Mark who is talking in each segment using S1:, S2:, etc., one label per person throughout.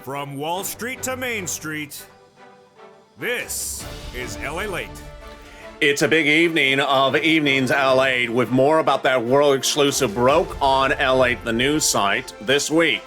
S1: From Wall Street to Main Street, this is LALATE.
S2: It's a big evening of Evenings LA with more about that world exclusive broke on LATE, the news site, this week.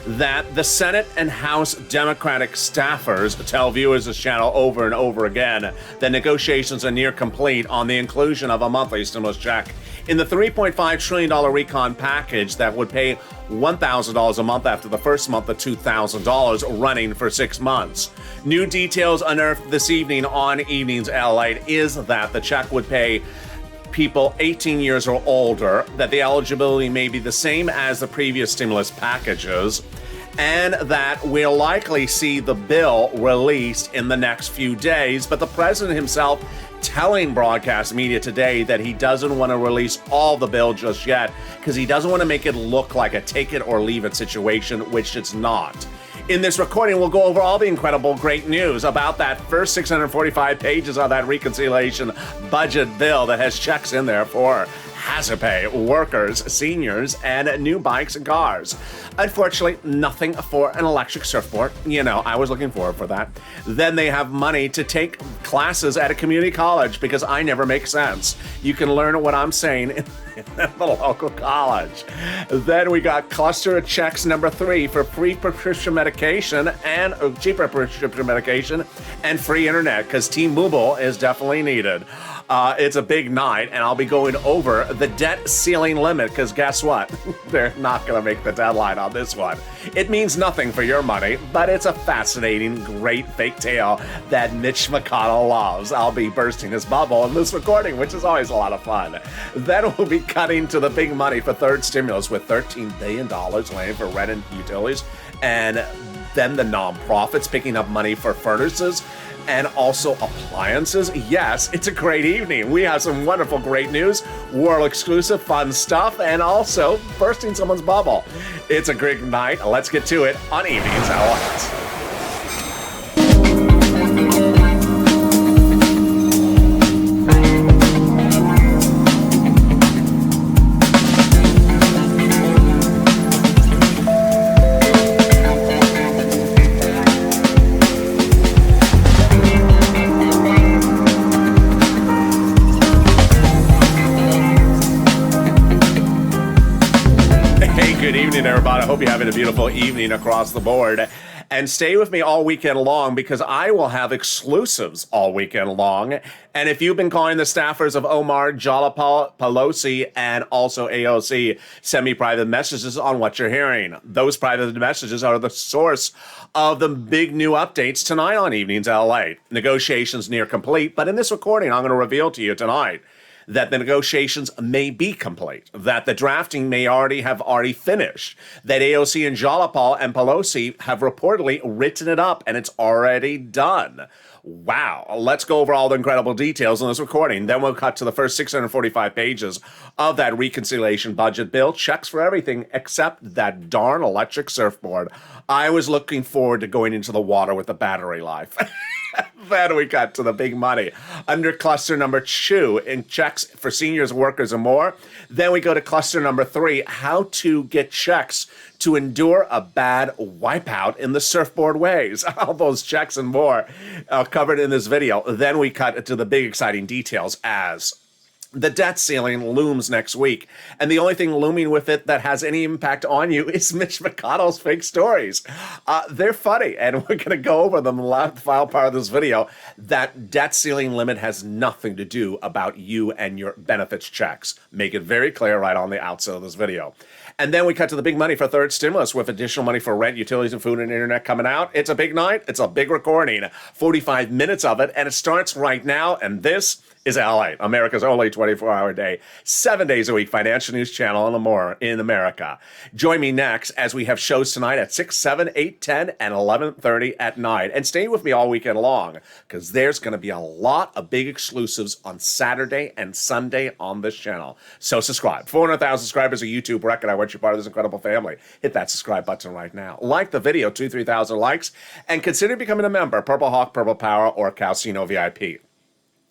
S2: That the Senate and House Democratic staffers tell viewers of this channel over and over again that negotiations are near complete on the inclusion of a monthly stimulus check in the $3.5 trillion recon package that would pay $1,000 a month after the first month of $2,000 running for 6 months. New details unearthed this evening on Evenings LA is that the check would pay people 18 years or older, that the eligibility may be the same as the previous stimulus packages, and that we'll likely see the bill released in the next few days. But the president himself telling broadcast media today that he doesn't want to release all the bill just yet because he doesn't want to make it look like a take it or leave it situation, which it's not. In this recording, we'll go over all the incredible great news about that first 645 pages of that reconciliation budget bill that has checks in there for hazard pay, workers, seniors, and new bikes and cars. Unfortunately, nothing for an electric surfboard. You know, I was looking forward for that. Then they have money to take classes at a community college because I never make sense. You can learn what I'm saying in the local college. Then we got cluster checks number 3 for free prescription medication and cheaper prescription medication and free internet because T-Mobile is definitely needed. It's a big night, and I'll be going over the debt ceiling limit, because guess what? They're not going to make the deadline on this one. It means nothing for your money, but it's a fascinating, great fake tale that Mitch McConnell loves. I'll be bursting his bubble in this recording, which is always a lot of fun. Then we'll be cutting to the big money for third stimulus with $13 billion laying for rent and utilities, and then the nonprofits picking up money for furnaces and also appliances. Yes, it's a great evening. We have some wonderful, great news, world exclusive, fun stuff, and also bursting someone's bubble. It's a great night. Let's get to it on Evenings LA. Good evening, everybody. I hope you're having a beautiful evening across the board. And stay with me all weekend long because I will have exclusives all weekend long. And if you've been calling the staffers of Omar, Jalapal, Pelosi, and also AOC, send me private messages on what you're hearing. Those private messages are the source of the big new updates tonight on Evenings LA. Negotiations near complete, but in this recording, I'm going to reveal to you tonight that the negotiations may be complete, that the drafting may have already finished, that AOC and Jalapal and Pelosi have reportedly written it up and it's already done. Wow. Let's go over all the incredible details in this recording. Then we'll cut to the first 645 pages of that reconciliation budget bill. Checks for everything except that darn electric surfboard. I was looking forward to going into the water with the battery life. Then we got to the big money under cluster number 2 in checks for seniors, workers, and more. Then we go to cluster number 3, how to get checks to endure a bad wipeout in the surfboard ways. All those checks and more covered in this video. Then we cut to the big exciting details as the debt ceiling looms next week, and the only thing looming with it that has any impact on you is Mitch McConnell's fake stories. They're funny, and we're going to go over them in the final part of this video. That debt ceiling limit has nothing to do about you and your benefits checks. Make it very clear right on the outset of this video. And then we cut to the big money for third stimulus with additional money for rent, utilities, and food and internet coming out. It's a big night. It's a big recording. 45 minutes of it, and it starts right now, and this is LA, America's only 24-hour day, 7 days a week financial news channel and more in America. Join me next as we have shows tonight at 6, 7, 8, 10, and 11:30 at night. And stay with me all weekend long because there's going to be a lot of big exclusives on Saturday and Sunday on this channel. So subscribe. 400,000 subscribers, a YouTube record. I want you part of this incredible family. Hit that subscribe button right now. Like the video, 2,000-3,000 likes, and consider becoming a member, Purple Hawk, Purple Power, or Calcino VIP.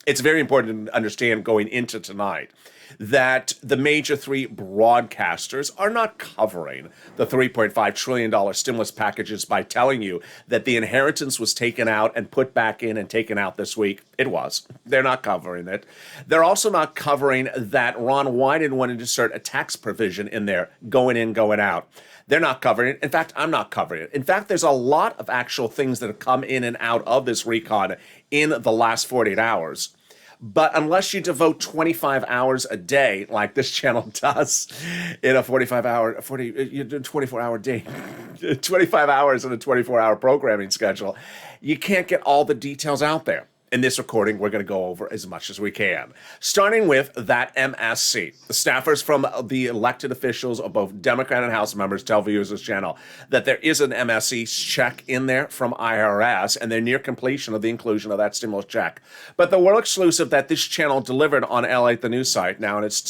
S2: It's very important to understand going into tonight that the major three broadcasters are not covering the $3.5 trillion stimulus packages by telling you that the inheritance was taken out and put back in and taken out this week. It was. They're not covering it. They're also not covering that Ron Wyden wanted to insert a tax provision in there, going in, going out. They're not covering it. In fact, I'm not covering it. In fact, there's a lot of actual things that have come in and out of this recon in the last 48 hours. But unless you devote 25 hours a day, like this channel does, in a 24-hour day, 25 hours in a 24-hour programming schedule, you can't get all the details out there. In this recording, we're going to go over as much as we can. Starting with that MSC. The staffers from the elected officials of both Democrat and House members tell viewers of this channel that there is an MSC check in there from IRS, and they're near completion of the inclusion of that stimulus check. But the world exclusive that this channel delivered on LATE, the news site, now in its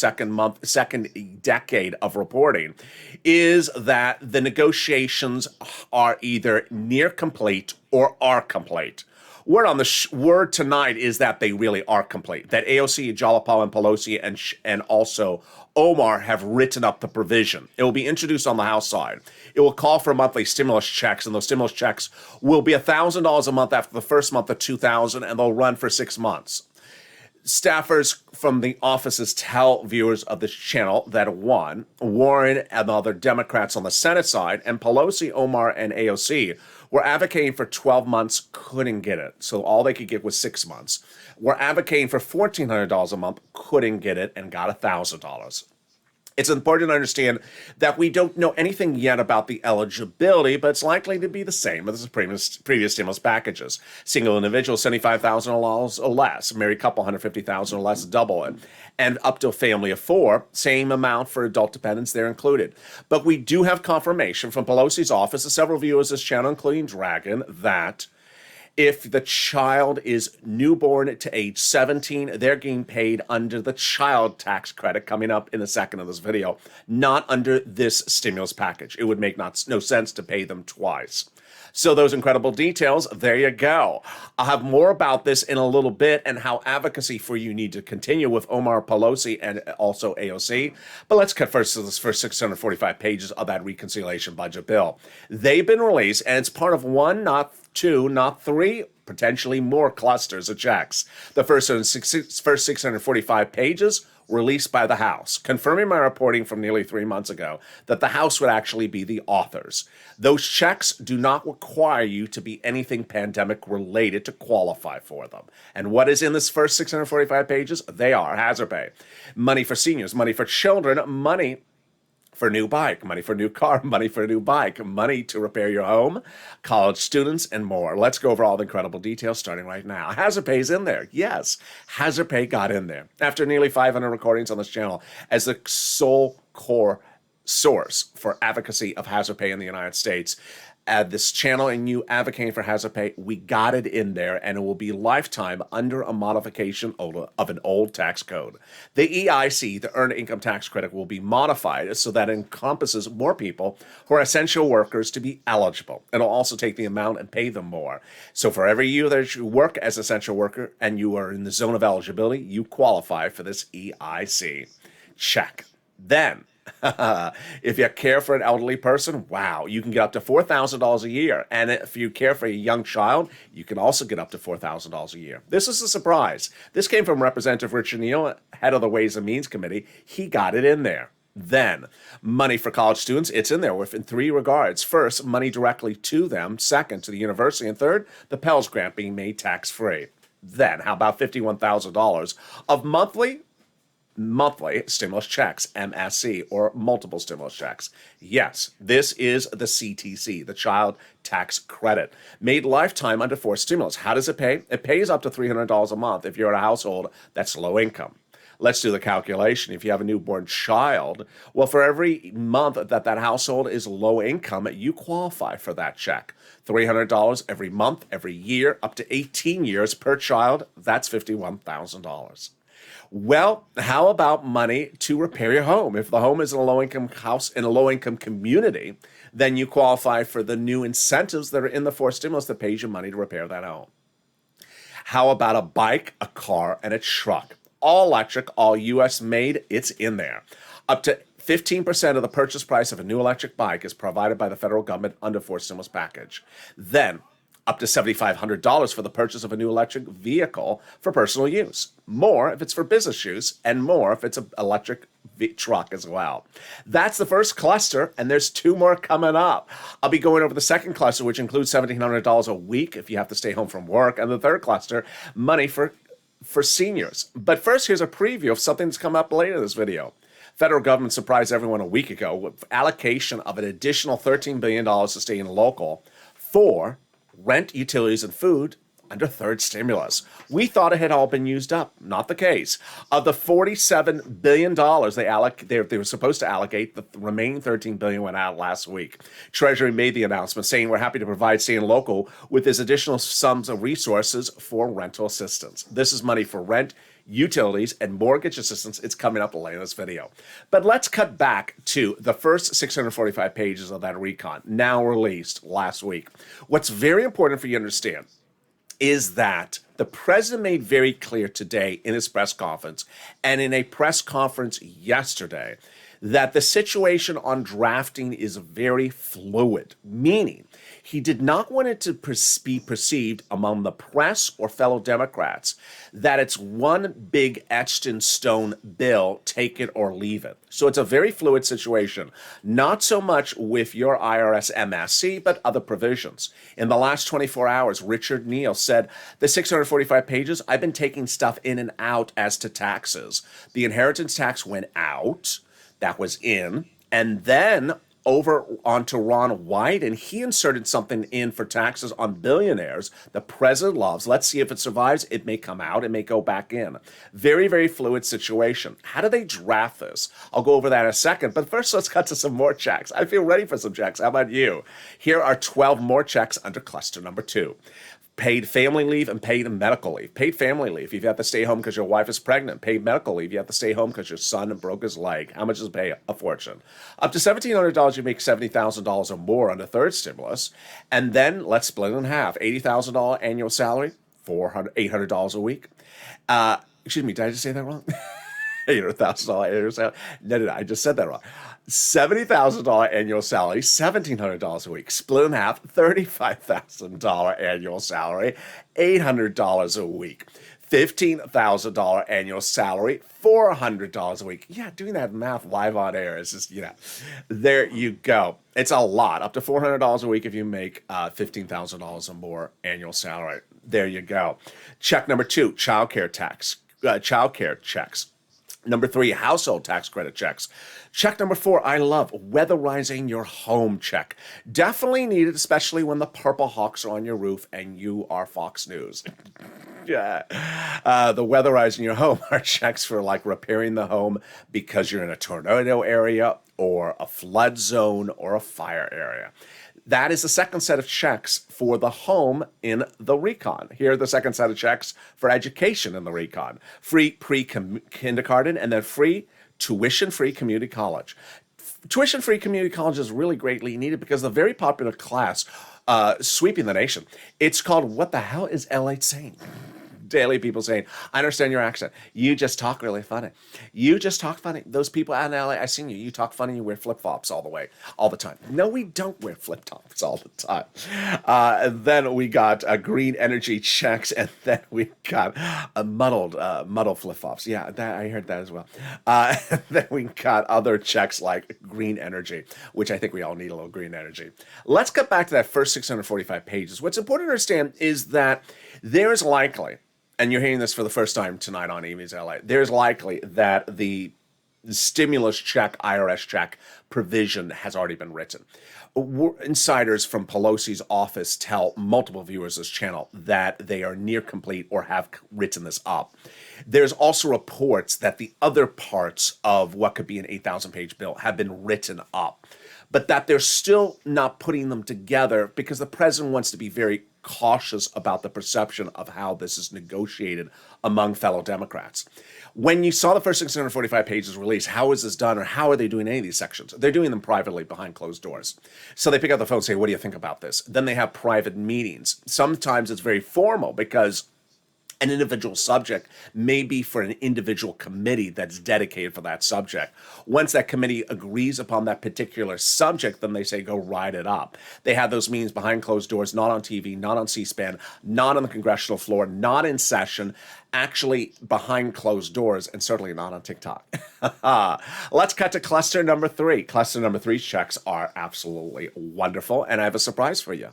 S2: second decade of reporting, is that the negotiations are either near complete or are complete. Word on the word tonight is that they really are complete. That AOC, Jalapal, and Pelosi, and also Omar have written up the provision. It will be introduced on the House side. It will call for monthly stimulus checks, and those stimulus checks will be $1,000 a month after the first month of $2,000, and they'll run for 6 months. Staffers from the offices tell viewers of this channel that one, Warren and other Democrats on the Senate side, and Pelosi, Omar, and AOC were advocating for 12 months, couldn't get it. So all they could get was 6 months. Were advocating for $1,400 a month, couldn't get it, and got $1,000. It's important to understand that we don't know anything yet about the eligibility, but it's likely to be the same as the previous stimulus packages. Single individual, $75,000 or less. Married couple, $150,000 or less, double it. And up to a family of 4, same amount for adult dependents, they're included. But we do have confirmation from Pelosi's office and several viewers of this channel, including Dragon, that if the child is newborn to age 17, they're getting paid under the child tax credit coming up in the second of this video, not under this stimulus package. It would make no sense to pay them twice. So those incredible details, there you go. I'll have more about this in a little bit and how advocacy for you need to continue with Omar, Pelosi, and also AOC. But let's cut first to this first 645 pages of that reconciliation budget bill. They've been released, and it's part of one, not two, not three, potentially more clusters of checks. The first 645 pages released by the House, confirming my reporting from nearly 3 months ago that the House would actually be the authors. Those checks do not require you to be anything pandemic related to qualify for them. And what is in this first 645 pages? They are hazard pay, money for seniors, money for children, money for a new bike, money for a new car, money for a new bike, money to repair your home, college students, and more. Let's go over all the incredible details starting right now. Hazard pay is in there. Yes, hazard pay got in there. After nearly 500 recordings on this channel as the sole core source for advocacy of hazard pay in the United States, this channel and you advocating for hazard pay, we got it in there, and it will be lifetime under a modification of an old tax code. The EIC, the Earned Income Tax Credit, will be modified so that it encompasses more people who are essential workers to be eligible. It'll also take the amount and pay them more. So for every year that you work as an essential worker and you are in the zone of eligibility, you qualify for this EIC. Check. Then, if you care for an elderly person, wow, you can get up to $4,000 a year. And if you care for a young child, you can also get up to $4,000 a year. This is a surprise. This came from Representative Richard Neal, head of the Ways and Means Committee. He got it in there. Then, money for college students, it's in there in 3 regards. First, money directly to them. Second, to the university. And third, the Pell Grant being made tax-free. Then, how about $51,000 of monthly stimulus checks, MSC, or multiple stimulus checks. Yes, this is the CTC, the Child Tax Credit, made lifetime under 4 stimulus. How does it pay? It pays up to $300 a month if you're in a household that's low income. Let's do the calculation. If you have a newborn child, well, for every month that household is low income, you qualify for that check. $300 every month, every year, up to 18 years per child. That's $51,000. Well, how about money to repair your home? If the home is in a low-income house in a low-income community, then you qualify for the new incentives that are in the 4 stimulus that pays you money to repair that home. How about a bike, a car, and a truck? all electric, all U.S. made, it's in there. Up to 15% of the purchase price of a new electric bike is provided by the federal government under fourth stimulus package. Then, up to $7,500 for the purchase of a new electric vehicle for personal use. More if it's for business use, and more if it's an electric truck as well. That's the first cluster, and there's 2 more coming up. I'll be going over the second cluster, which includes $1,700 a week if you have to stay home from work, and the third cluster, money for seniors. But first, here's a preview of something that's come up later in this video. Federal government surprised everyone a week ago with allocation of an additional $13 billion to stay in local for rent, utilities, and food under third stimulus. We thought it had all been used up. Not the case. Of the $47 billion they were supposed to allocate, the remaining $13 billion went out last week. Treasury made the announcement saying we're happy to provide staying local with this additional sums of resources for rental assistance. This is money for rent, utilities, and mortgage assistance. It's coming up later in this video. But let's cut back to the first 645 pages of that recon, now released last week. What's very important for you to understand is that the president made very clear today in his press conference and in a press conference yesterday that the situation on drafting is very fluid, meaning he did not want it to be perceived among the press or fellow Democrats that it's one big etched in stone bill, take it or leave it. So it's a very fluid situation, not so much with your IRS MSC, but other provisions. In the last 24 hours, Richard Neal said, the 645 pages, I've been taking stuff in and out as to taxes. The inheritance tax went out, that was in, and then over onto Ron White, and he inserted something in for taxes on billionaires the president loves. Let's see if it survives. It may come out. It may go back in. Very, very fluid situation. How do they draft this? I'll go over that in a second, but first let's cut to some more checks. I feel ready for some checks. How about you? Here are 12 more checks under cluster number 2. Paid family leave and paid medical leave. Paid family leave, if you have to stay home because your wife is pregnant. Paid medical leave, you have to stay home because your son broke his leg. How much does it pay? A fortune. Up to $1,700, you make $70,000 or more under third stimulus. And then let's split it in half. $80,000 annual salary, $800 a week. Excuse me, did I just say that wrong? $800,000 annual salary. No, I just said that wrong. $70,000 annual salary, $1,700 a week. Split in half, $35,000 annual salary, $800 a week. $15,000 annual salary, $400 a week. Yeah, doing that math live on air is just, there you go. It's a lot. Up to $400 a week if you make $15,000 or more annual salary. There you go. Check number 2, childcare checks. Number 3, household tax credit checks. Check number 4, I love weatherizing your home check. Definitely needed, especially when the Purple Hawks are on your roof and you are Fox News. Yeah. The weatherizing your home are checks for like repairing the home because you're in a tornado area or a flood zone or a fire area. That is the second set of checks for the home in the recon. Here are the second set of checks for education in the recon. Free pre-kindergarten and then free tuition-free community college. Tuition-free community college is really greatly needed because the very popular class sweeping the nation. It's called What the Hell is LATE Saying? Daily people saying, I understand your accent. You just talk really funny. You just talk funny. Those people out in LA, I seen you. You talk funny. You wear flip-flops all the time. No, we don't wear flip-flops all the time. And then we got green energy checks, and then we got muddled flip-flops. Yeah, I heard that as well. And then we got other checks like green energy, which I think we all need a little green energy. Let's get back to that first 645 pages. What's important to understand is that there is likely, and you're hearing this for the first time tonight on Evenings LA, there's likely that the stimulus check, IRS check provision has already been written. Insiders from Pelosi's office tell multiple viewers of this channel that they are near complete or have written this up. There's also reports that the other parts of what could be an 8,000-page bill have been written up, but that they're still not putting them together because the president wants to be very cautious about the perception of how this is negotiated among fellow Democrats. When you saw the first 645 pages released, how is this done or how are they doing any of these sections? They're doing them privately behind closed doors. So they pick up the phone and say, what do you think about this? Then they have private meetings. Sometimes it's very formal because An individual subject may be for an individual committee that's dedicated for that subject. Once that committee agrees upon that particular subject, then they say, go write it up. They have those meetings behind closed doors, not on TV, not on C-SPAN, not on the congressional floor, not in session, actually behind closed doors, and certainly not on TikTok. Let's cut to cluster number 3. Cluster number 3's checks are absolutely wonderful, and I have a surprise for you.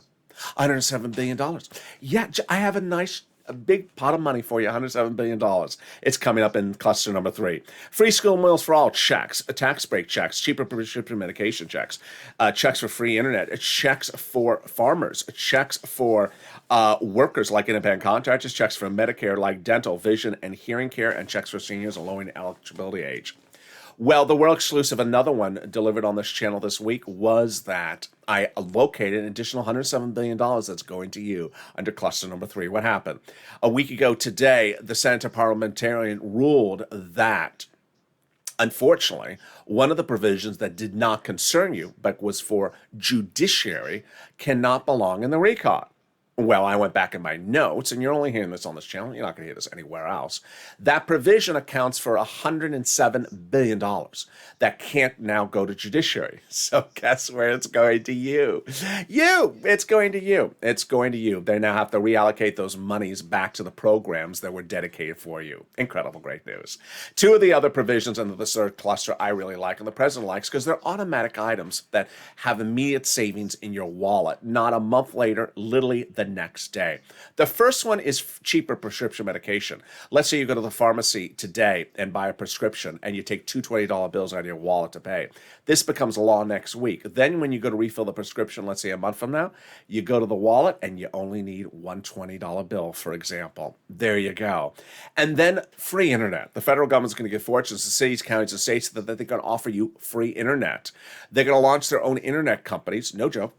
S2: $107 billion. Yeah, I have a big pot of money for you, $107 billion. It's coming up in cluster number 3. Free school meals for all checks, tax break checks, cheaper prescription medication checks, checks for free internet, checks for farmers, checks for workers like independent contractors, checks for Medicare like dental, vision, and hearing care, and checks for seniors lowering eligibility age. Well, the world exclusive, another one delivered on this channel this week, was that I located an additional $107 billion that's going to you under cluster number 3. What happened? A week ago today, the Senate parliamentarian ruled that, unfortunately, one of the provisions that did not concern you, but was for judiciary, cannot belong in the recall. Well, I went back in my notes, and you're only hearing this on this channel. You're not going to hear this anywhere else. That provision accounts for $107 billion that can't now go to judiciary. So guess where it's going to you? It's going to you. It's going to you. They now have to reallocate those monies back to the programs that were dedicated for you. Incredible, great news. 2 of the other provisions under the third cluster I really like, and the president likes, because they're automatic items that have immediate savings in your wallet, not a month later, literally the next day. The first one is cheaper prescription medication. Let's say you go to the pharmacy today and buy a prescription and you take two $20 bills out of your wallet to pay. This becomes law next week. Then when you go to refill the prescription, let's say a month from now, you go to the wallet and you only need one $20 bill, for example. There you go. And then free internet. The federal government's going to give fortunes to cities, counties, and states that they're going to offer you free internet. They're going to launch their own internet companies, no joke.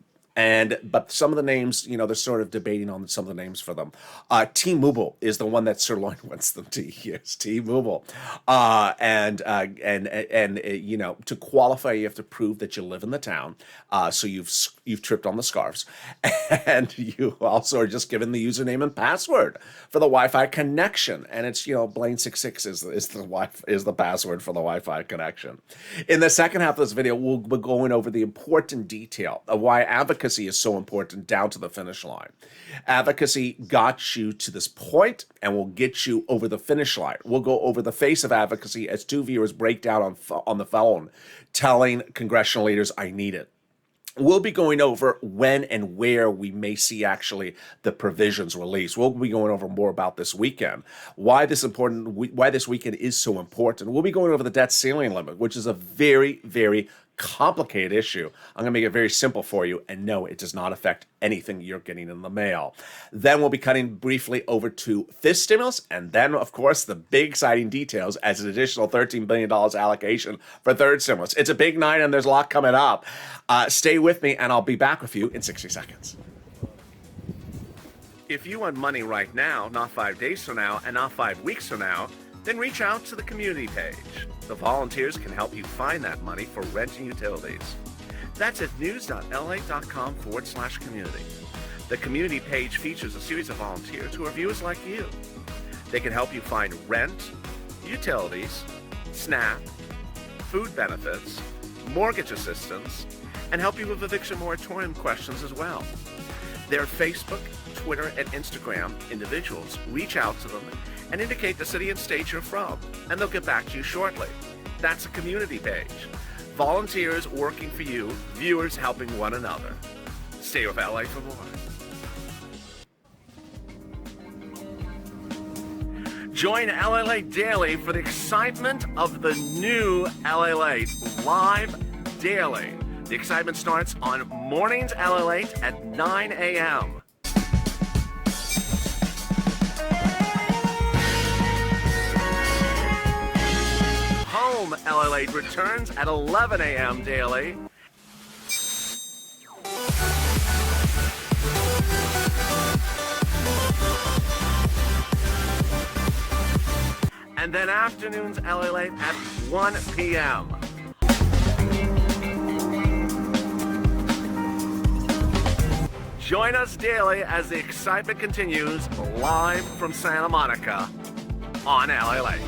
S2: But some of the names, they're sort of debating on some of the names for them. T-Mobile is the one that Sirloin wants them to use. T-Mobile, to qualify, you have to prove that you live in the town. So you've tripped on the scarves, and you also are just given the username and password for the Wi-Fi connection. And it's Blaine66 is the password for the Wi-Fi connection. In the second half of this video, we'll be going over the important detail of why advocacy is so important down to the finish line. Advocacy got you to this point and will get you over the finish line. We'll go over the face of advocacy as 2 viewers break down on the phone, telling congressional leaders, I need it. We'll be going over when and where we may see actually the provisions released. We'll be going over more about this weekend, why this weekend is so important. We'll be going over the debt ceiling limit, which is a very, very complicated issue. I'm going to make it very simple for you, and no, it does not affect anything you're getting in the mail. Then we'll be cutting briefly over to this stimulus, and then, of course, the big exciting details as an additional $13 billion allocation for third stimulus. It's a big night, and there's a lot coming up. Stay with me, and I'll be back with you in 60 seconds. If you want money right now, not 5 days from now, and not 5 weeks from now, then reach out to the community page. The volunteers can help you find that money for rent and utilities. That's at news.la.com/community. The community page features a series of volunteers who are viewers like you. They can help you find rent, utilities, SNAP, food benefits, mortgage assistance, and help you with eviction moratorium questions as well. Their Facebook, Twitter, and Instagram individuals reach out to them and indicate the city and state you're from, and they'll get back to you shortly. That's a community page. Volunteers working for you, viewers helping one another. Stay with LA for more. Join LALATE Daily for the excitement of the new LALATE live daily. The excitement starts on mornings LALATE at 9 a.m. Home LALATE returns at 11 a.m. daily. And then afternoons LALATE at 1 p.m. Join us daily as the excitement continues live from Santa Monica on LALATE.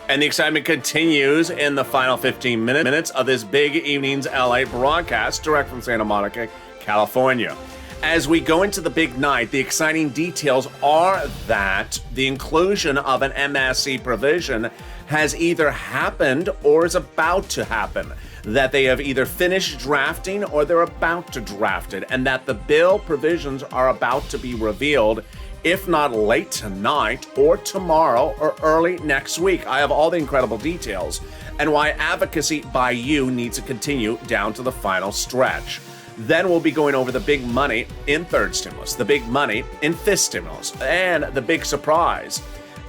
S2: And the excitement continues in the final 15 minutes of this Big Evenings LA broadcast direct from Santa Monica, California. As we go into the big night, the exciting details are that the inclusion of an MSC provision has either happened or is about to happen. That they have either finished drafting or they're about to draft it, and that the bill provisions are about to be revealed, if not late tonight or tomorrow or early next week. I have all the incredible details and why advocacy by you needs to continue down to the final stretch. Then we'll be going over the big money in third stimulus, the big money in fifth stimulus, and the big surprise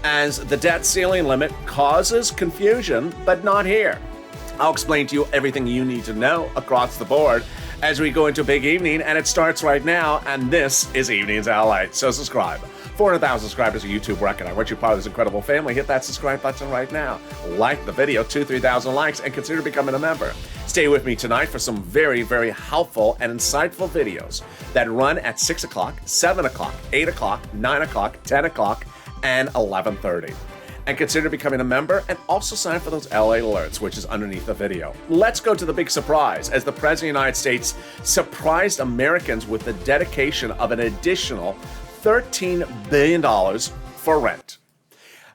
S2: as the debt ceiling limit causes confusion, but not here. I'll explain to you everything you need to know across the board as we go into Big Evening, and it starts right now, and this is Evenings LA. So subscribe. 400,000 subscribers a YouTube record. I want you part of this incredible family. Hit that subscribe button right now. Like the video, 2,000-3,000 likes, and consider becoming a member. Stay with me tonight for some very, very helpful and insightful videos that run at 6 o'clock, 7 o'clock, 8 o'clock, 9 o'clock, 10 o'clock, and 11:30. And consider becoming a member and also sign up for those LA alerts, which is underneath the video. Let's go to the big surprise as the President of the United States surprised Americans with the dedication of an additional $13 billion for rent.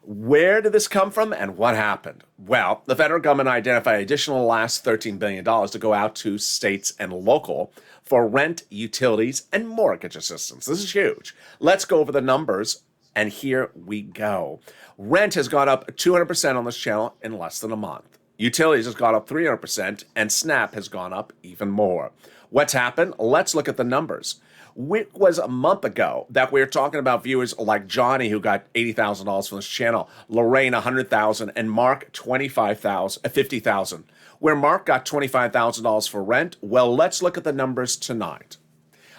S2: Where did this come from and what happened? Well, the federal government identified additional last $13 billion to go out to states and local for rent, utilities, and mortgage assistance. This is huge. Let's go over the numbers. And here we go. Rent has gone up 200% on this channel in less than a month. Utilities has gone up 300%, and SNAP has gone up even more. What's happened? Let's look at the numbers. It was a month ago that we were talking about viewers like Johnny, who got $80,000 from this channel, Lorraine $100,000, and Mark $50,000. Where Mark got $25,000 for rent, well, let's look at the numbers tonight.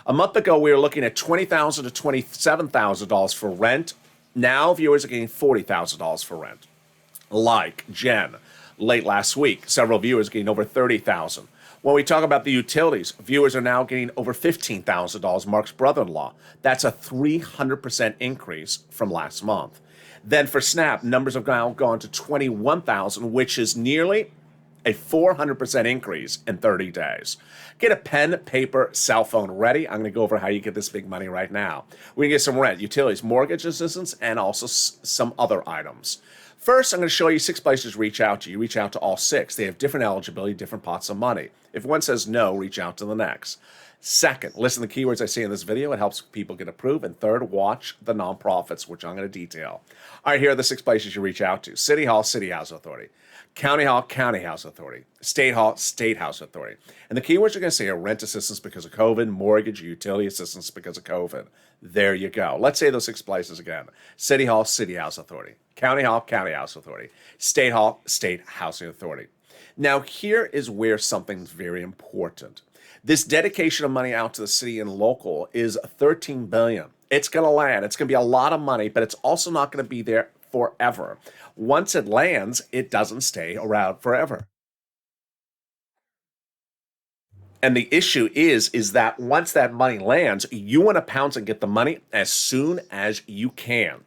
S2: A month ago, we were looking at $20,000 to $27,000 for rent. Now, viewers are getting $40,000 for rent. Like Jen, late last week, several viewers getting over $30,000. When we talk about the utilities, viewers are now getting over $15,000. Mark's brother-in-law. That's a 300% increase from last month. Then for SNAP, numbers have now gone to $21,000, which is nearly a 400% increase in 30 days. Get a pen, paper, cell phone ready. I'm going to go over how you get this big money right now. We're going to get some rent, utilities, mortgage assistance, and also some other items. First, I'm going to show you 6 places to reach out to. You reach out to all 6. They have different eligibility, different pots of money. If one says no, reach out to the next. Second, listen to the keywords I say in this video. It helps people get approved. And third, watch the nonprofits, which I'm going to detail. All right, here are the 6 places you reach out to. City Hall, City Housing Authority. County Hall, County House Authority. State Hall, State House Authority. And the keywords you're going to say are rent assistance because of COVID, mortgage, utility assistance because of COVID. There you go. Let's say those 6 places again. City Hall, City House Authority. County Hall, County House Authority. State Hall, State Housing Authority. Now, here is where something's very important. This dedication of money out to the city and local is $13 billion. It's going to land. It's going to be a lot of money, but it's also not going to be there forever. Once it lands, it doesn't stay around forever. And the issue is that once that money lands, you want to pounce and get the money as soon as you can.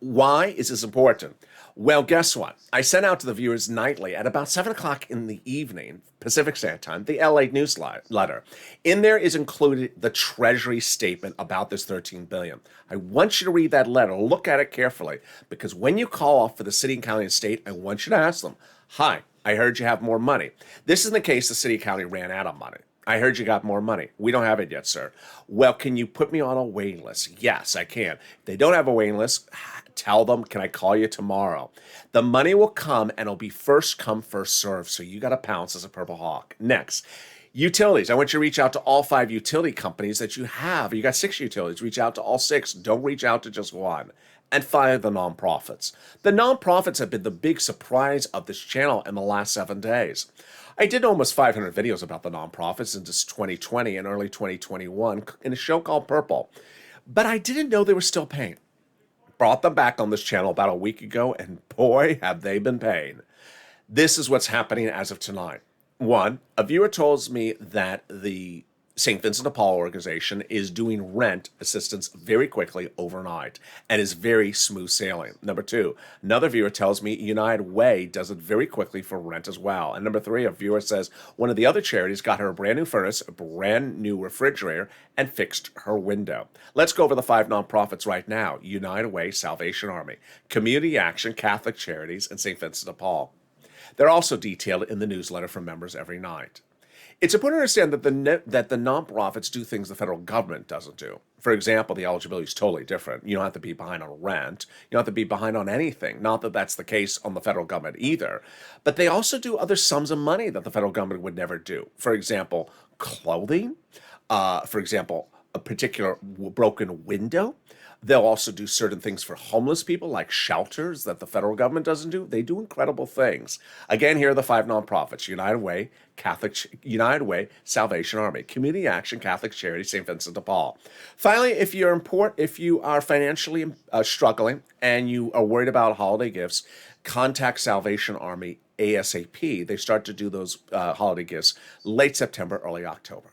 S2: Why is this important? Well, guess what? I sent out to the viewers nightly at about 7 o'clock in the evening, Pacific Standard Time, the LA newsletter. In there is included the Treasury statement about this $13 billion. I want you to read that letter. Look at it carefully, because when you call off for the city and county and state, I want you to ask them, hi, I heard you have more money. This is the case the city and county ran out of money. I heard you got more money. We don't have it yet, sir. Well, can you put me on a waiting list? Yes, I can. If they don't have a waiting list, tell them, can I call you tomorrow? The money will come and it'll be first come, first serve. So you got to pounce as a Purple Hawk. Next, utilities. I want you to reach out to all 5 utility companies that you have. You got 6 utilities. Reach out to all 6. Don't reach out to just one. And 5, the nonprofits. The nonprofits have been the big surprise of this channel in the last 7 days. I did almost 500 videos about the nonprofits in just 2020 and early 2021 in a show called Purple. But I didn't know they were still paying. Brought them back on this channel about a week ago, and boy, have they been paying. This is what's happening as of tonight. 1, a viewer tells me that the St. Vincent de Paul organization is doing rent assistance very quickly overnight and is very smooth sailing. Number two, another viewer tells me United Way does it very quickly for rent as well. And number three, a viewer says one of the other charities got her a brand new furnace, a brand new refrigerator, and fixed her window. Let's go over the 5 nonprofits right now: United Way, Salvation Army, Community Action, Catholic Charities, and St. Vincent de Paul. They're also detailed in the newsletter for members every night. It's important to understand that the nonprofits do things the federal government doesn't do. For example, the eligibility is totally different. You don't have to be behind on rent. You don't have to be behind on anything. Not that that's the case on the federal government either. But they also do other sums of money that the federal government would never do. For example, clothing. For example, a particular broken window. They'll also do certain things for homeless people, like shelters that the federal government doesn't do. They do incredible things. Again, here are the 5 nonprofits: United Way, United Way, Salvation Army, Community Action, Catholic Charities, St. Vincent de Paul. Finally, if you are financially struggling and you are worried about holiday gifts, contact Salvation Army ASAP. They start to do those holiday gifts late September, early October.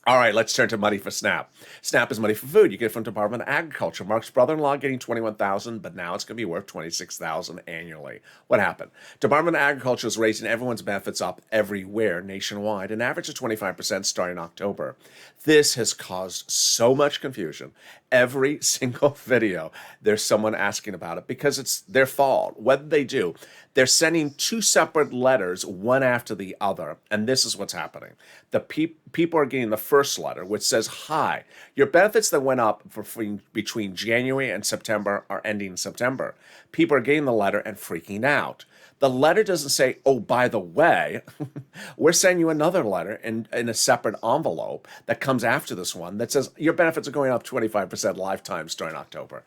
S2: All right, let's turn to money for SNAP. SNAP is money for food. You get it from Department of Agriculture. Mark's brother-in-law getting $21,000, but now it's going to be worth $26,000 annually. What happened? Department of Agriculture is raising everyone's benefits up everywhere nationwide, an average of 25% starting October. This has caused so much confusion. Every single video, there's someone asking about it because it's their fault. What they do, they're sending 2 separate letters, one after the other, and this is what's happening. The people are getting the first letter, which says, "Hi, your benefits that went up between January and September are ending in September." People are getting the letter and freaking out. The letter doesn't say, "Oh, by the way, we're sending you another letter in a separate envelope that comes after this one that says your benefits are going up 25% lifetime starting October."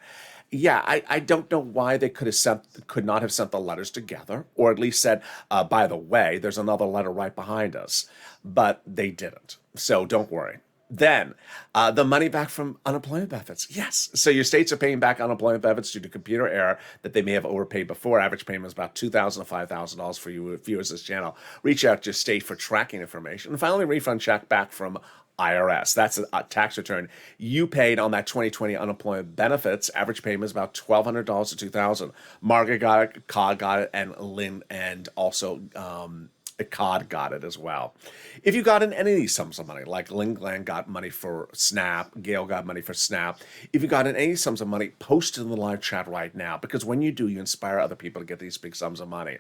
S2: Yeah, I don't know why they could not have sent the letters together, or at least said, "By the way, there's another letter right behind us," but they didn't. So don't worry. Then, the money back from unemployment benefits. Yes. So your states are paying back unemployment benefits due to computer error that they may have overpaid before. Average payment is about $2,000 to $5,000 for you viewers of this channel. Reach out to your state for tracking information. And finally, refund check back from IRS. That's a tax return you paid on that 2020 unemployment benefits. Average payment is about $1,200 to $2,000. Margaret got it, Cod got it, and Lynn, and also Cod got it as well. If you got in any of these sums of money, like Lynn Glenn got money for SNAP, Gail got money for SNAP. If you got in any sums of money, post it in the live chat right now, because when you do, you inspire other people to get these big sums of money.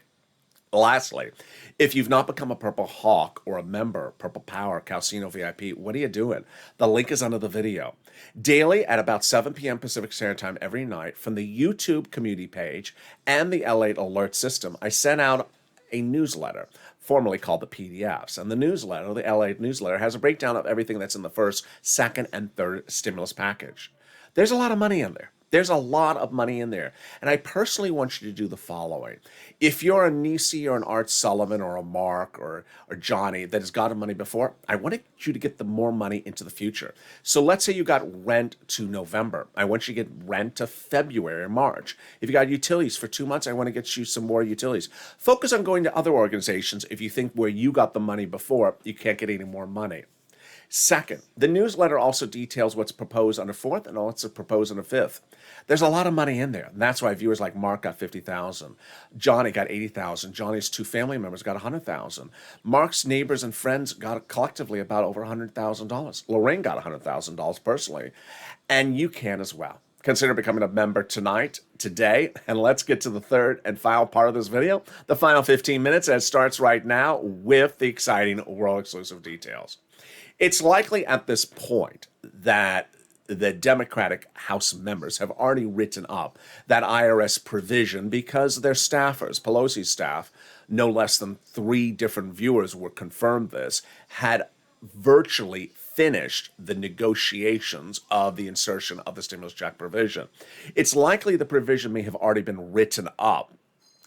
S2: Lastly, if you've not become a Purple Hawk or a member, Purple Power, Calcino VIP, what are you doing? The link is under the video. Daily at about 7 p.m. Pacific Standard Time every night from the YouTube community page and the LALATE alert system, I sent out a newsletter, formerly called the PDFs. And the newsletter, the LALATE newsletter, has a breakdown of everything that's in the first, second, and third stimulus package. There's a lot of money in there. There's a lot of money in there. And I personally want you to do the following. If you're a Nisi or an Art Sullivan or a Mark or Johnny that has gotten money before, I want you to get the more money into the future. So let's say you got rent to November. I want you to get rent to February or March. If you got utilities for 2 months, I want to get you some more utilities. Focus on going to other organizations if you think where you got the money before, you can't get any more money. Second, the newsletter also details what's proposed under 4th and what's proposed under 5th. There's a lot of money in there. And that's why viewers like Mark got $50,000. Johnny got $80,000. Johnny's 2 family members got $100,000. Mark's neighbors and friends got collectively about over $100,000. Lorraine got $100,000 personally. And you can as well. Consider becoming a member today, and let's get to the third and final part of this video, the final 15 minutes, as it starts right now with the exciting world exclusive details. It's likely at this point that the Democratic House members have already written up that IRS provision because their staffers, Pelosi's staff, no less than 3 different viewers were confirmed this, had virtually finished the negotiations of the insertion of the stimulus check provision. It's likely the provision may have already been written up,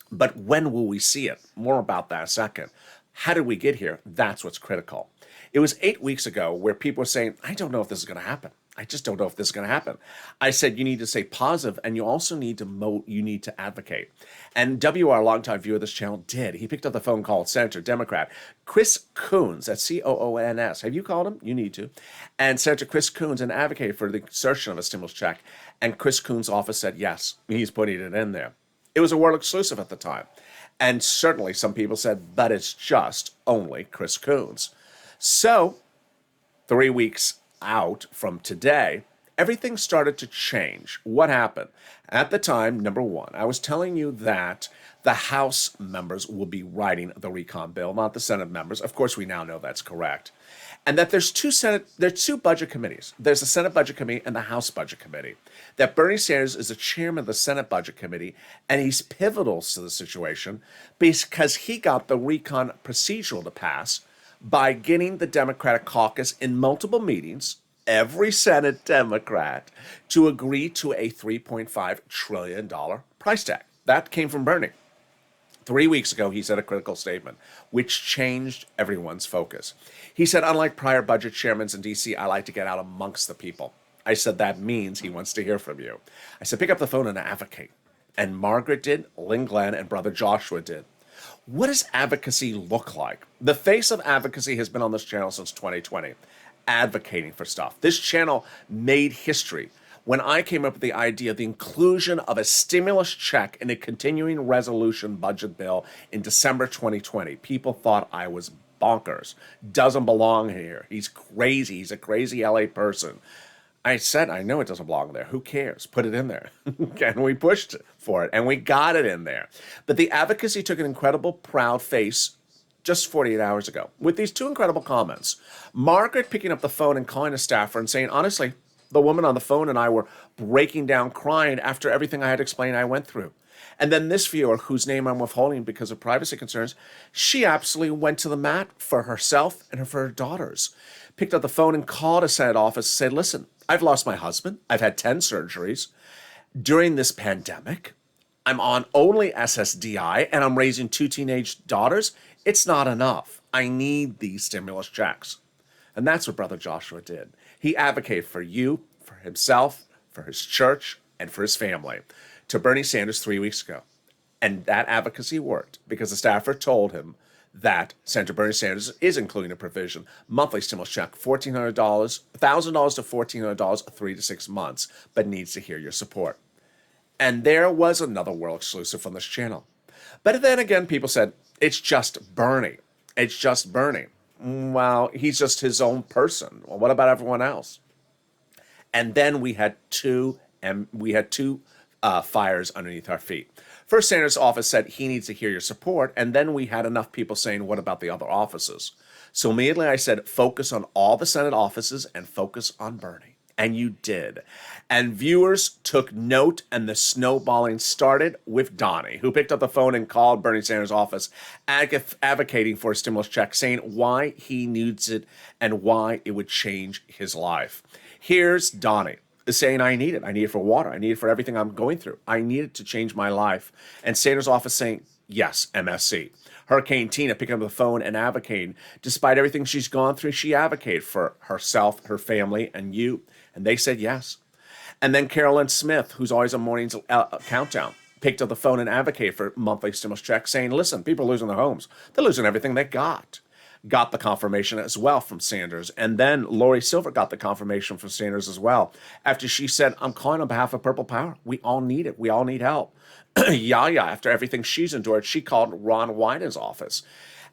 S2: but when will we see it? More about that in a second. How did we get here? That's what's critical. It was 8 weeks ago where people were saying, I don't know if this is going to happen. I just don't know if this is going to happen. I said, you need to stay positive, and you also need to you need to advocate. And WR, longtime viewer of this channel, did. He picked up the phone, called Senator Democrat Chris Coons, that's Coons. Have you called him? You need to. And Senator Chris Coons, and advocated for the insertion of a stimulus check. And Chris Coons' office said, yes, he's putting it in there. It was a world exclusive at the time. And certainly some people said, but it's just only Chris Coons. So 3 weeks out from today, everything started to change. What happened? At the time, number one, I was telling you that the House members will be writing the recon bill, not the Senate members. Of course, we now know that's correct. And that there's two budget committees. There's the Senate Budget Committee and the House Budget Committee. That Bernie Sanders is the chairman of the Senate Budget Committee, and he's pivotal to the situation because he got the recon procedural to pass by getting the Democratic caucus in multiple meetings, every Senate Democrat, to agree to a $3.5 trillion price tag. That came from Bernie. 3 weeks ago, he said a critical statement, which changed everyone's focus. He said, unlike prior budget chairmen in D.C., I like to get out amongst the people. I said, that means he wants to hear from you. I said, pick up the phone and advocate. And Margaret did, Lynn Glenn, and Brother Joshua did. What does advocacy look like? The face of advocacy has been on this channel since 2020, advocating for stuff. This channel made history when I came up with the idea of the inclusion of a stimulus check in a continuing resolution budget bill in December 2020. People thought I was bonkers. Doesn't belong here. He's crazy. He's a crazy LA person. I said, I know it doesn't belong there. Who cares? Put it in there. And we pushed for it, and we got it in there. But the advocacy took an incredible, proud face just 48 hours ago with these two incredible comments. Margaret picking up the phone and calling a staffer and saying, honestly, the woman on the phone and I were breaking down crying after everything I had explained I went through. And then this viewer, whose name I'm withholding because of privacy concerns, she absolutely went to the mat for herself and for her daughters. Picked up the phone and called a Senate office and said, listen, I've lost my husband. I've had 10 surgeries during this pandemic. I'm on only SSDI and I'm raising 2 teenage daughters. It's not enough. I need these stimulus checks. And that's what Brother Joshua did. He advocated for you, for himself, for his church, and for his family to Bernie Sanders 3 weeks ago. And that advocacy worked because the staffer told him that Senator Bernie Sanders is including a provision, monthly stimulus check, $1,400, $1,000 to $1,400, 3 to 6 months, but needs to hear your support. And there was another world exclusive from this channel. But then again, people said, it's just Bernie. It's just Bernie. Well, he's just his own person. Well, what about everyone else? And then we had two fires underneath our feet. First, Sanders' office said he needs to hear your support, and then we had enough people saying, what about the other offices? So immediately I said, focus on all the Senate offices and focus on Bernie. And you did. And viewers took note, and the snowballing started with Donnie, who picked up the phone and called Bernie Sanders' office, advocating for a stimulus check, saying why he needs it and why it would change his life. Here's Donnie saying, I need it. I need it for water. I need it for everything I'm going through. I need it to change my life. And Sanders' office saying, yes, MSC. Hurricane Tina picking up the phone and advocating. Despite everything she's gone through, she advocated for herself, her family, and you. And they said yes. And then Carolyn Smith, who's always on Morning's Countdown, picked up the phone and advocated for monthly stimulus checks, saying, listen, people are losing their homes. They're losing everything they got. Got the confirmation as well from Sanders. And then Lori Silver got the confirmation from Sanders as well. After she said, I'm calling on behalf of Purple Power. We all need it. We all need help. Yaya, after everything she's endured, she called Ron Wyden's office,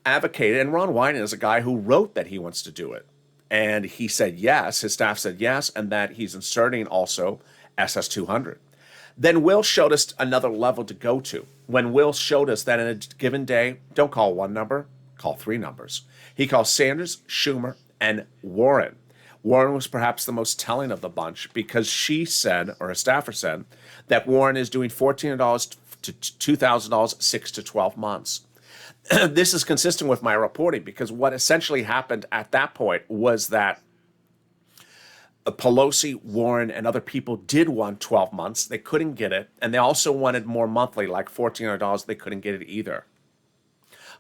S2: advocated. And Ron Wyden is a guy who wrote that he wants to do it. And he said yes, his staff said yes, and that he's inserting also SS200. Then Will showed us another level to go to. When Will showed us that in a given day, don't call one number, call 3 numbers. He called Sanders, Schumer, and Warren. Warren was perhaps the most telling of the bunch because she said, or a staffer said, that Warren is doing $1,400 to $2,000, 6 to 12 months. This is consistent with my reporting because what essentially happened at that point was that Pelosi, Warren, and other people did want 12 months. They couldn't get it. And they also wanted more monthly, like $1,400. They couldn't get it either.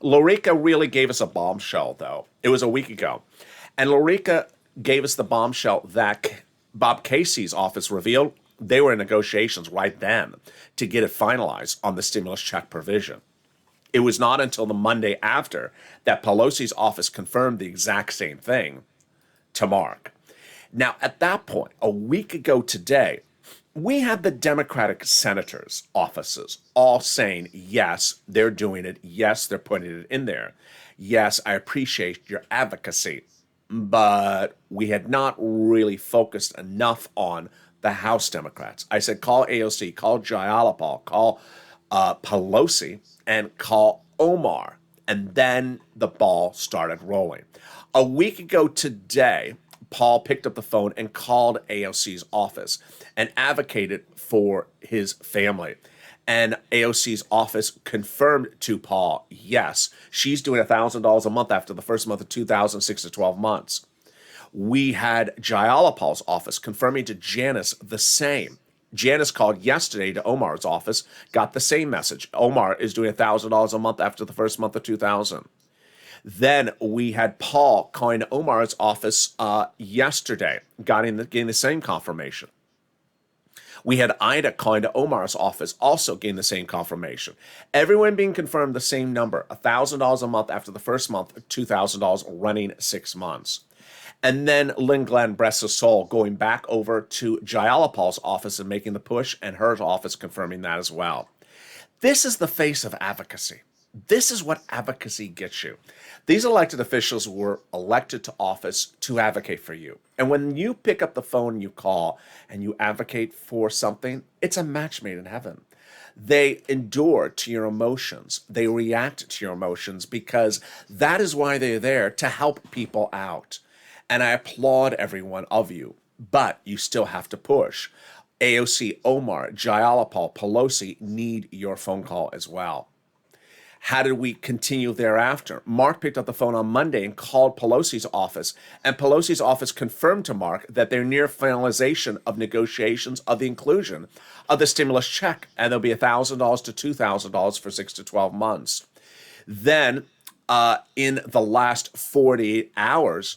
S2: Lorica really gave us a bombshell, though. It was a week ago. And Lorica gave us the bombshell that Bob Casey's office revealed they were in negotiations right then to get it finalized on the stimulus check provision. It was not until the Monday after that Pelosi's office confirmed the exact same thing to Mark. Now, at that point, a week ago today, we had the Democratic senators' offices all saying, yes, they're doing it. Yes, they're putting it in there. Yes, I appreciate your advocacy. But we had not really focused enough on the House Democrats. I said, call AOC, call Jayalapal, call Pelosi, and call Omar. And then the ball started rolling. A week ago today, Paul picked up the phone and called AOC's office and advocated for his family. And AOC's office confirmed to Paul, yes, she's doing $1,000 a month after the first month of 2006 to 12 months. We had Jayalapal's office confirming to Janice the same. Janice called yesterday to Omar's office, got the same message. Omar is doing $1,000 a month after the first month of 2000. Then we had Paul calling to Omar's office yesterday, getting the same confirmation. We had Ida calling to Omar's office, also getting the same confirmation. Everyone being confirmed the same number, $1,000 a month after the first month, $2,000 running 6 months. And then Lynn Glenn, Breast of Soul, going back over to Jayalapal's office and making the push, and her office confirming that as well. This is the face of advocacy. This is what advocacy gets you. These elected officials were elected to office to advocate for you. And when you pick up the phone, you call, and you advocate for something, it's a match made in heaven. They endure to your emotions. They react to your emotions because that is why they're there, to help people out. And I applaud every one of you, but you still have to push. AOC, Omar, Jayalapal, Pelosi need your phone call as well. How did we continue thereafter? Mark picked up the phone on Monday and called Pelosi's office, and Pelosi's office confirmed to Mark that they're near finalization of negotiations of the inclusion of the stimulus check, and there'll be $1,000 to $2,000 for 6 to 12 months. Then, in the last 48 hours,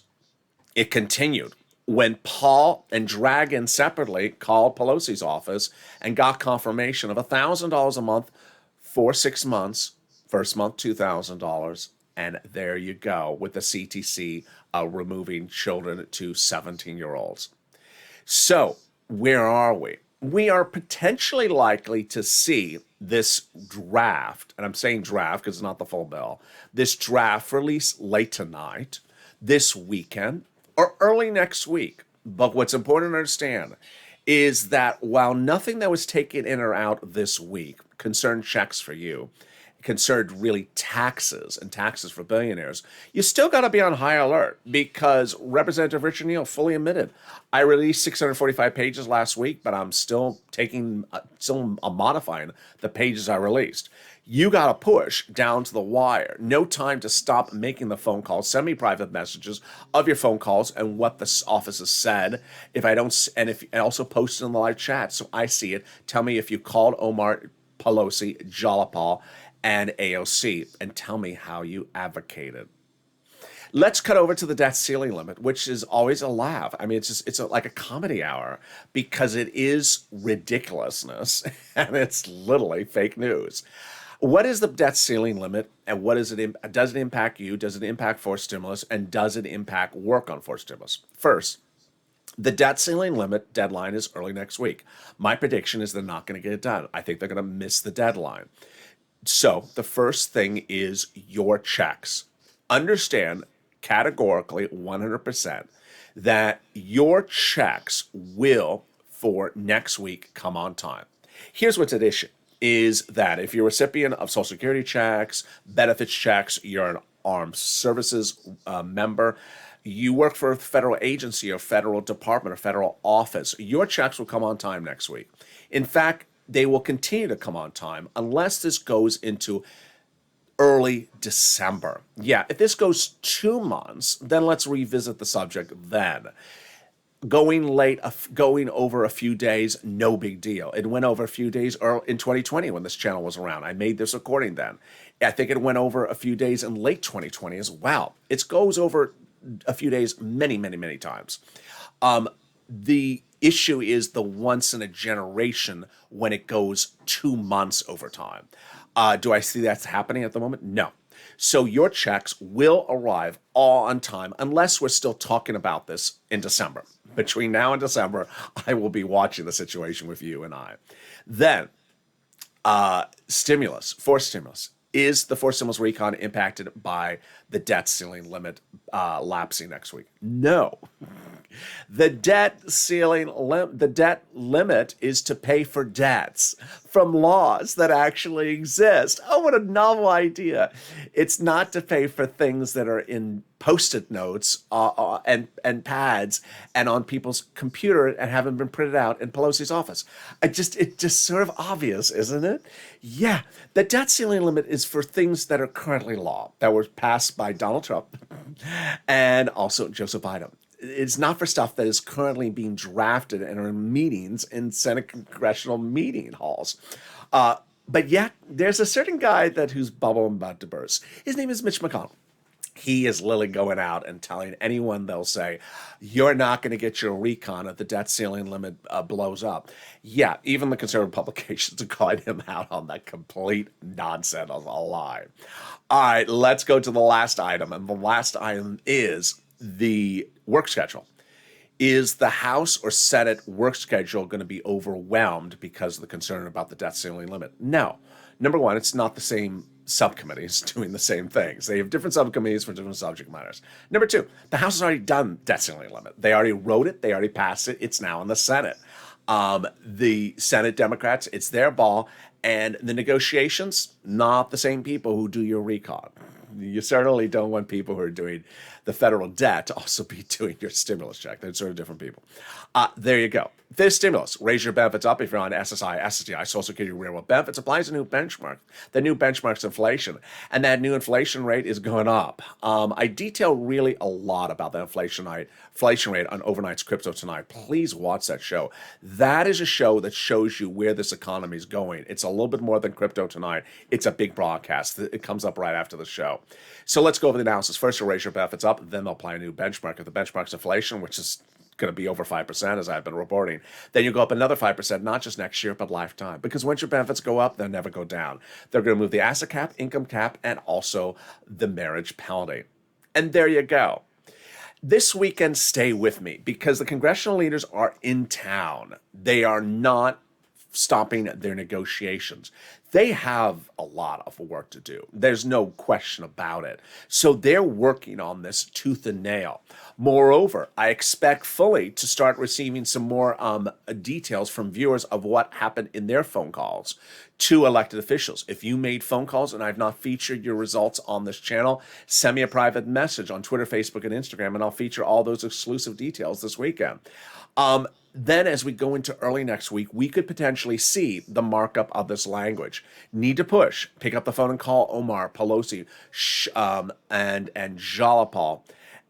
S2: it continued when Paul and Dragon separately called Pelosi's office and got confirmation of $1,000 a month for 6 months. First month, $2,000, and there you go with the CTC removing children to 17-year-olds. So where are we? We are potentially likely to see this draft, and I'm saying draft because it's not the full bill, this draft release late tonight, this weekend, or early next week. But what's important to understand is that while nothing that was taken in or out this week concerned checks for you, concerned really taxes and taxes for billionaires, you still got to be on high alert because Representative Richard Neal fully admitted, I released 645 pages last week, but I'm still modifying the pages I released. You got to push down to the wire. No time to stop making the phone calls. Send me private messages of your phone calls and what the office has said. If I don't, and also post it in the live chat so I see it. Tell me if you called Omar, Pelosi, Jayalapal, and AOC, and tell me how you advocated. Let's cut over to the debt ceiling limit, which is always a laugh. I mean, it's like a comedy hour because it is ridiculousness and it's literally fake news. What is the debt ceiling limit, and what does it impact you? Does it impact forced stimulus, and does it impact work on forced stimulus? First, the debt ceiling limit deadline is early next week. My prediction is they're not going to get it done. I think they're going to miss the deadline. So the first thing is your checks. Understand categorically 100% that your checks will, for next week, come on time. Here's what's at issue, is that if you're a recipient of Social Security checks, benefits checks, you're an armed services member, you work for a federal agency or federal department or federal office, your checks will come on time next week. In fact, they will continue to come on time unless this goes into early December. Yeah, if this goes 2 months, then let's revisit the subject then. Going over a few days, no big deal. It went over a few days in 2020 when this channel was around. I made this recording then. I think it went over a few days in late 2020 as well. It goes over a few days many, many, many times. The issue is the once in a generation when it goes 2 months over time. Do I see that's happening at the moment? No. So your checks will arrive all on time unless we're still talking about this in December. Between now and December, I will be watching the situation with you and I. Then, forced stimulus. Is the forced stimulus recon impacted by the debt ceiling limit lapsing next week? No. The debt limit is to pay for debts from laws that actually exist. Oh, what a novel idea. It's not to pay for things that are in Post-it notes and pads and on people's computer and haven't been printed out in Pelosi's office. It's just sort of obvious, isn't it? Yeah, the debt ceiling limit is for things that are currently law, that were passed by Donald Trump and also Joseph Biden. It's not for stuff that is currently being drafted and are in meetings in Senate congressional meeting halls. But yet, there's a certain guy who's bubble about to burst. His name is Mitch McConnell. He is literally going out and telling anyone they'll say, you're not going to get your recon if the debt ceiling limit blows up. Yeah, even the conservative publications are calling him out on that complete nonsense of a lie. All right, let's go to the last item. And the last item is the work schedule. Is the House or Senate work schedule going to be overwhelmed because of the concern about the debt ceiling limit? No. Number one, it's not the same subcommittees doing the same things. They have different subcommittees for different subject matters. Number two, the House has already done debt ceiling limit. They already wrote it. They already passed it. It's now in the Senate. The Senate Democrats, it's their ball. And the negotiations, not the same people who do your recon. You certainly don't want people who are doing the federal debt to also be doing your stimulus check. They're sort of different people. There you go. This stimulus, raise your benefits up if you're on SSI, SSDI, Social Security, Railroad benefits, applies a new benchmark. The new benchmark's inflation, and that new inflation rate is going up. I detail really a lot about the inflation rate on Overnight's Crypto Tonight. Please watch that show. That is a show that shows you where this economy is going. It's a little bit more than Crypto Tonight. It's a big broadcast. It comes up right after the show. So let's go over the analysis. First, you'll raise your benefits up, then they'll apply a new benchmark. If the benchmark's inflation, which is going to be over 5%, as I've been reporting, then you go up another 5%, not just next year, but lifetime. Because once your benefits go up, they'll never go down. They're going to move the asset cap, income cap, and also the marriage penalty. And there you go. This weekend, stay with me, because the congressional leaders are in town. They are not stopping their negotiations. They have a lot of work to do. There's no question about it. So they're working on this tooth and nail. Moreover, I expect fully to start receiving some more details from viewers of what happened in their phone calls to elected officials. If you made phone calls and I've not featured your results on this channel, send me a private message on Twitter, Facebook, and Instagram, and I'll feature all those exclusive details this weekend. Then as we go into early next week, we could potentially see the markup of this language. Need to push. Pick up the phone and call Omar, Pelosi, and Jalapal,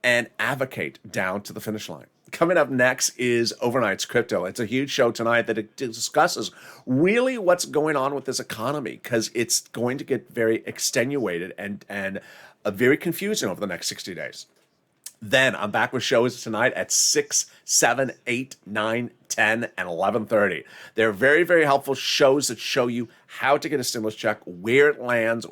S2: and advocate down to the finish line. Coming up next is Overnight's Crypto. It's a huge show tonight that it discusses really what's going on with this economy, because it's going to get very extenuated and very confusing over the next 60 days. Then I'm back with shows tonight at 6, 7, 8, 9, 10, and 11:30. They're very, very helpful shows that show you how to get a stimulus check, where it lands,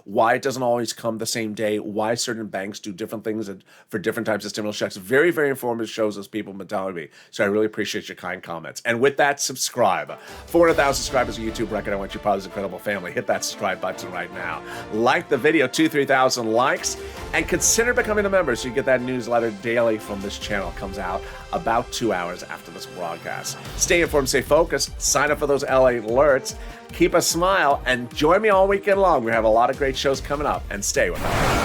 S2: why it doesn't always come the same day, why certain banks do different things for different types of stimulus checks. Very, very informative shows, as people have been telling me. So I really appreciate your kind comments. And with that, subscribe. 400,000 subscribers, a YouTube record. I want you part of this incredible family. Hit that subscribe button right now. Like the video, 3,000 likes, and consider becoming a member so you get that newsletter daily from this channel. It comes out about 2 hours after this broadcast. Stay informed, stay focused, sign up for those LA alerts, keep a smile, and join me all weekend long. We have a lot of great shows coming up, and stay with us.